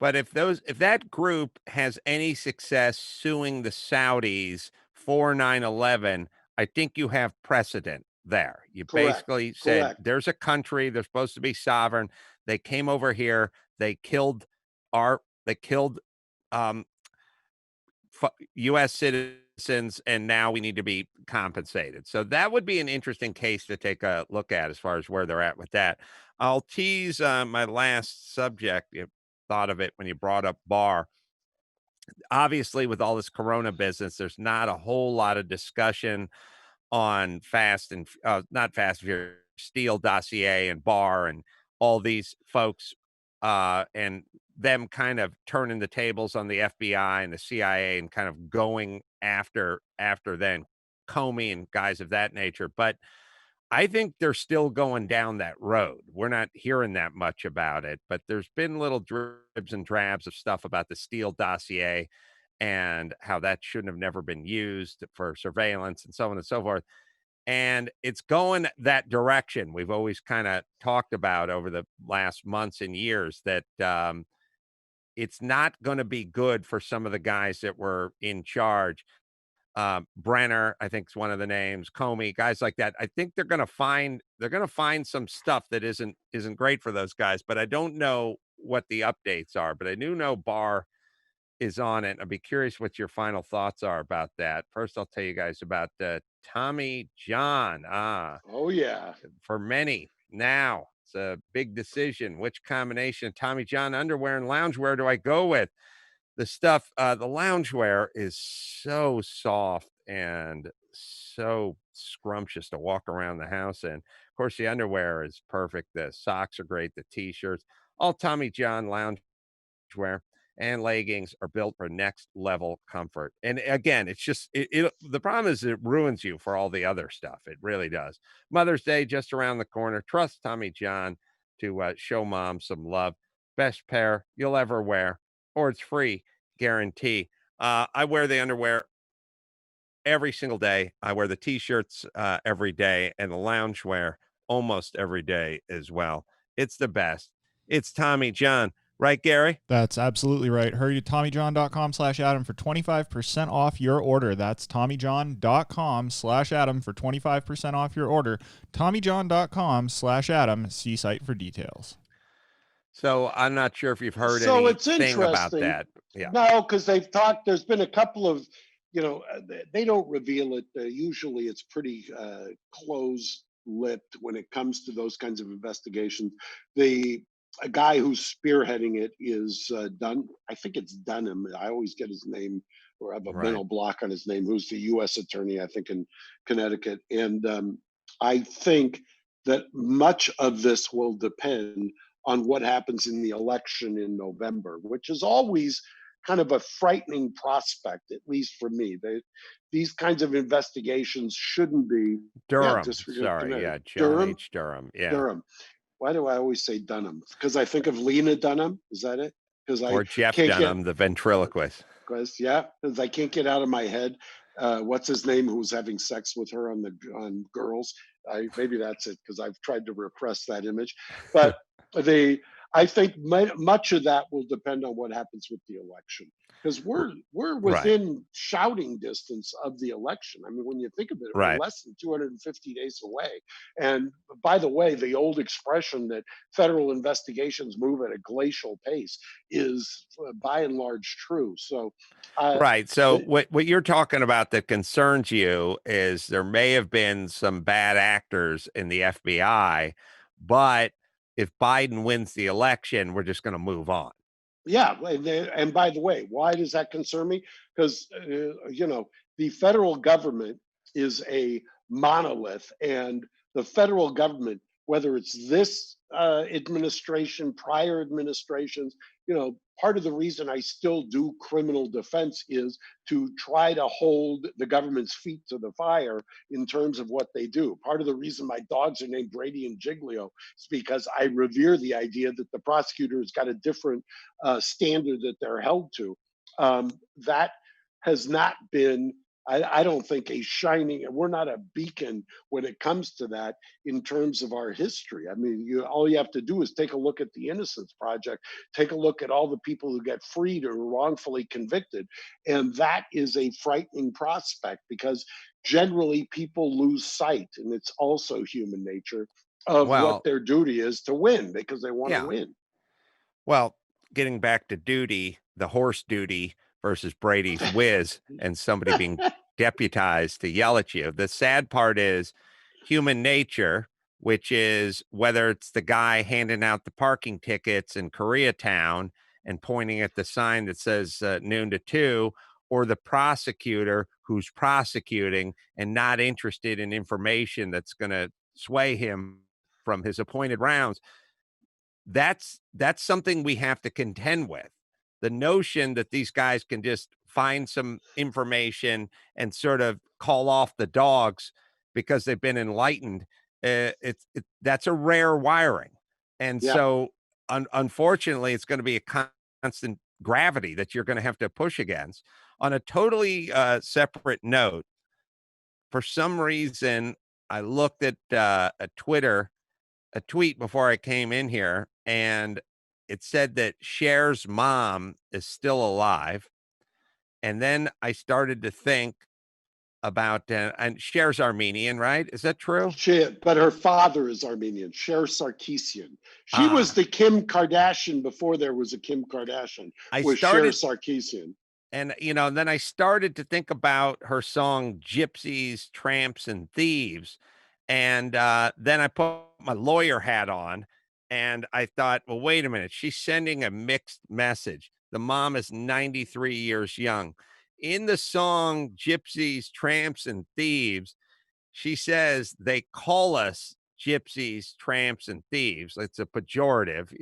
But if that group has any success suing the Saudis for 9/11, I think you have precedent there. You Correct. basically said Correct. there's a country, they're supposed to be sovereign. They came over here, they killed um US citizens, and now we need to be compensated. So that would be an interesting case to take a look at as far as where they're at with that. I'll tease my last subject. You thought of it when you brought up Barr. Obviously, with all this Corona business, there's not a whole lot of discussion on not Fast and Furious, Steele dossier and Barr and all these folks, and them kind of turning the tables on the FBI and the CIA and kind of going after then Comey and guys of that nature. But I think they're still going down that road. We're not hearing that much about it, but there's been little dribs and drabs of stuff about the Steele dossier and how that shouldn't have never been used for surveillance and so on and so forth. And it's going that direction. We've always kind of talked about over the last months and years that it's not going to be good for some of the guys that were in charge. Brenner, I think is one of the names, Comey, guys like that. I think they're gonna find some stuff that isn't great for those guys, but I don't know what the updates are. But I do know Barr is on it. I'd be curious what your final thoughts are about that. First, I'll tell you guys about Tommy John. Oh yeah. For many now, it's a big decision. Which combination of Tommy John underwear and loungewear do I go with? The stuff, the loungewear is so soft and so scrumptious to walk around the house in. Of course, the underwear is perfect. The socks are great. The t-shirts, all Tommy John loungewear and leggings are built for next level comfort. And again, it's just the problem is it ruins you for all the other stuff. It really does. Mother's Day just around the corner. Trust Tommy John to show mom some love. Best pair you'll ever wear, or it's free guarantee. I wear the underwear every single day. I wear the t-shirts every day, and the loungewear almost every day as well. It's the best. It's Tommy John. Right, Gary? That's absolutely right. Hurry to TommyJohn.com/Adam for 25% off your order. That's TommyJohn.com/Adam for 25% off your order. TommyJohn.com/Adam. See site for details. So I'm not sure if you've heard So it's anything about interesting. that. Yeah. No, because they've talked. There's been a couple of, they don't reveal it. Usually, it's pretty close-lipped when it comes to those kinds of investigations. A guy who's spearheading it is I think it's Dunham. I always get his name, or I have a Right. mental block on his name. Who's the U.S. attorney, I think, in Connecticut. And I think that much of this will depend on what happens in the election in November, which is always kind of a frightening prospect, at least for me. These kinds of investigations shouldn't be. Durham. Just for Sorry. Yeah. Connecticut. John Durham. H. Durham. Yeah. Durham. Why do I always say Dunham? Because I think of Lena Dunham. Is that it? Because I Or Jeff can't Dunham, the ventriloquist. because I can't get out of my head. What's his name? Who's having sex with her on Girls? Maybe that's it, because I've tried to repress that image. But I think much of that will depend on what happens with the election, because we're within shouting distance of the election. I mean, when you think of it, we're Right. less than 250 days away. And by the way, the old expression that federal investigations move at a glacial pace is by and large true. So, Right. So what you're talking about that concerns you is there may have been some bad actors in the FBI, but if Biden wins the election, we're just going to move on. yeah, and by the way, why does that concern me? Because the federal government is a monolith, and the federal government, whether it's this administration, prior administrations, part of the reason I still do criminal defense is to try to hold the government's feet to the fire in terms of what they do. Part of the reason my dogs are named Brady and Giglio is because I revere the idea that the prosecutor has got a different standard that they're held to. That has not been, I don't think, we're not a beacon when it comes to that in terms of our history. I mean, all you have to do is take a look at the Innocence Project, take a look at all the people who get freed or wrongfully convicted. And that is a frightening prospect, because generally people lose sight, and it's also human nature, of what their duty is to win, because they want to win. Well, getting back to duty, the horse duty versus Brady's whiz, and somebody being deputized to yell at you. The sad part is human nature, which is whether it's the guy handing out the parking tickets in Koreatown and pointing at the sign that says noon to 2, or the prosecutor who's prosecuting and not interested in information that's going to sway him from his appointed rounds. That's something we have to contend with. The notion that these guys can just find some information and sort of call off the dogs because they've been enlightened, that's a rare wiring. And so unfortunately, it's going to be a constant gravity that you're going to have to push against. On a totally separate note, for some reason, I looked at a tweet before I came in here, and it said that Cher's mom is still alive. And then I started to think, about and Cher's Armenian, right? Is that true? But her father is Armenian, Cher Sarkisian. She was Ah. the Kim Kardashian before there was a Kim Kardashian. I Was Cher started Sarkisian. and then I started to think about her song Gypsies, Tramps, and Thieves. And then I put my lawyer hat on and I thought, well, wait a minute. She's sending a mixed message. The mom is 93 years young. In the song Gypsies, Tramps, and Thieves, she says they call us gypsies, tramps, and thieves. It's a pejorative,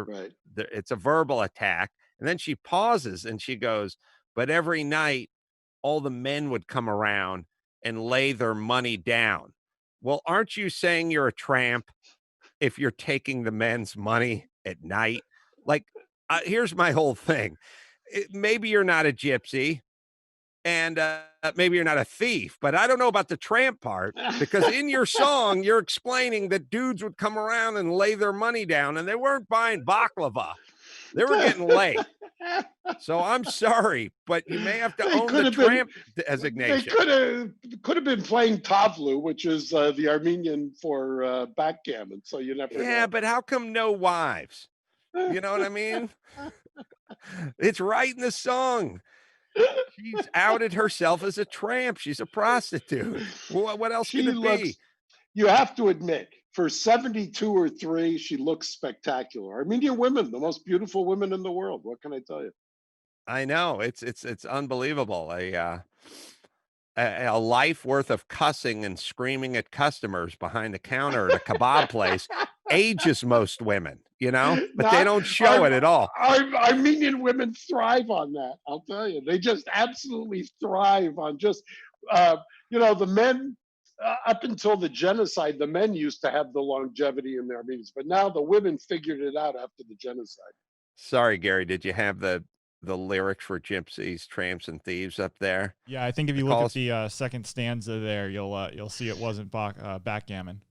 Right. it's a verbal attack. And then she pauses and she goes, but every night all the men would come around and lay their money down. Well, aren't you saying you're a tramp if you're taking the men's money at night? Like, here's my whole thing. Maybe you're not a gypsy and maybe you're not a thief, but I don't know about the tramp part, because in your song, you're explaining that dudes would come around and lay their money down and they weren't buying baklava. They were getting laid. So I'm sorry, but you may have to own the tramp designation. They could have been playing tavlu, which is the Armenian for backgammon. So you never Yeah, know. but how come no wives? You know what I mean? It's right in the song. She's outed herself as a tramp. She's a prostitute. What else She could it be? You have to admit, for 72 or 3, she looks spectacular. Armenian women, the most beautiful women in the world. What can I tell you? I know it's unbelievable. A life worth of cussing and screaming at customers behind the counter at a kebab place ages most women, but they don't show it at all. Armenian women thrive on that. I'll tell you, they just absolutely thrive on just, the men. Up until the genocide, the men used to have the longevity in their Armenians, but now the women figured it out after the genocide. Sorry, Gary, did you have the lyrics for Gypsies, Tramps, and Thieves up there? Yeah, I think if you look at the second stanza there, you'll see it wasn't backgammon.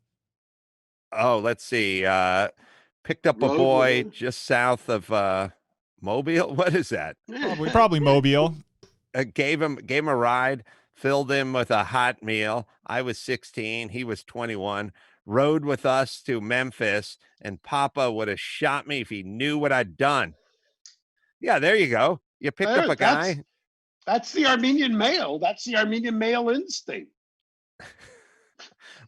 Oh, let's see. Picked up a boy just south of Mobile. What is that? Probably Mobile. Gave him a ride, filled him with a hot meal. I was 16. He was 21. Rode with us to Memphis, and Papa would have shot me if he knew what I'd done. Yeah, there you go. You picked up a guy. That's the Armenian male. That's the Armenian male instinct.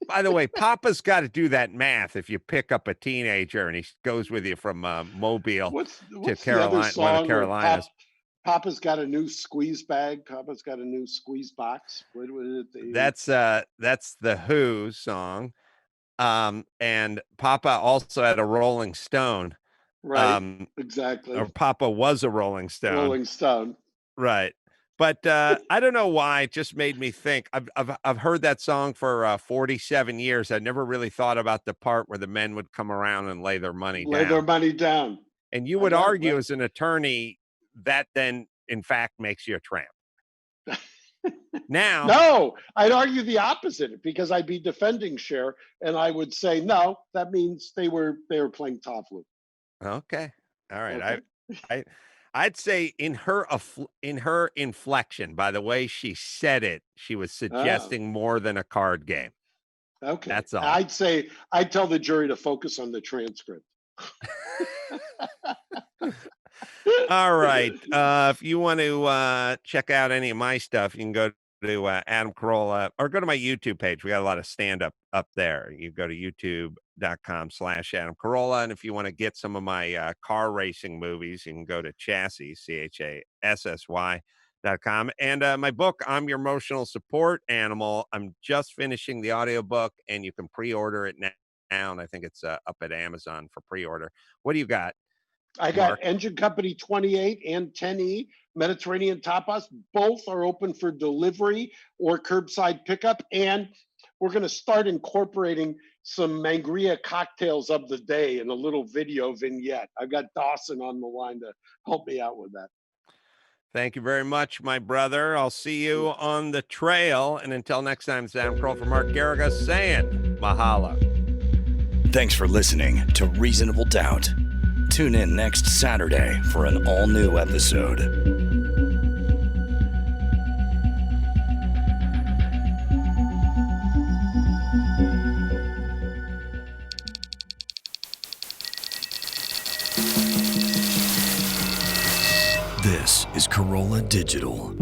By the way, Papa's got to do that math if you pick up a teenager and he goes with you from Mobile to Carolina, one of the Carolinas. Papa's got a new squeeze bag. Papa's got a new squeeze box. What is it? That's the Who song. And Papa also had a Rolling Stone. Right. Exactly. Or Papa was a Rolling Stone. Rolling Stone. Right. But I don't know why. It just made me think. I've heard that song for 47 years. I never really thought about the part where the men would come around and lay their money down. And you would argue as an attorney that then, in fact, makes you a tramp. Now, no, I'd argue the opposite, because I'd be defending Cher, and I would say no. That means they were playing tavlu. Okay, all right. Okay. I'd say in her inflection, by the way she said it, she was suggesting more than a card game. Okay, that's all. I'd tell the jury to focus on the transcript. All right. If you want to check out any of my stuff, you can go to Adam Carolla or go to my YouTube page. We got a lot of stand-up up there. You go to youtube.com/Adam Carolla. And if you want to get some of my car racing movies, you can go to Chassis, CHASSY.com. And my book, I'm Your Emotional Support Animal. I'm just finishing the audiobook, and you can pre-order it now. And I think it's up at Amazon for pre-order. What do you got? I got Engine Company 28 and 10E Mediterranean tapas. Both are open for delivery or curbside pickup. And we're going to start incorporating some Mangria cocktails of the day in a little video vignette. I've got Dawson on the line to help me out with that. Thank you very much, my brother. I'll see you on the trail. And until next time, it's Adam Carolla for Mark Garrigus saying mahalo. Thanks for listening to Reasonable Doubt. Tune in next Saturday for an all-new episode. This is Corolla Digital.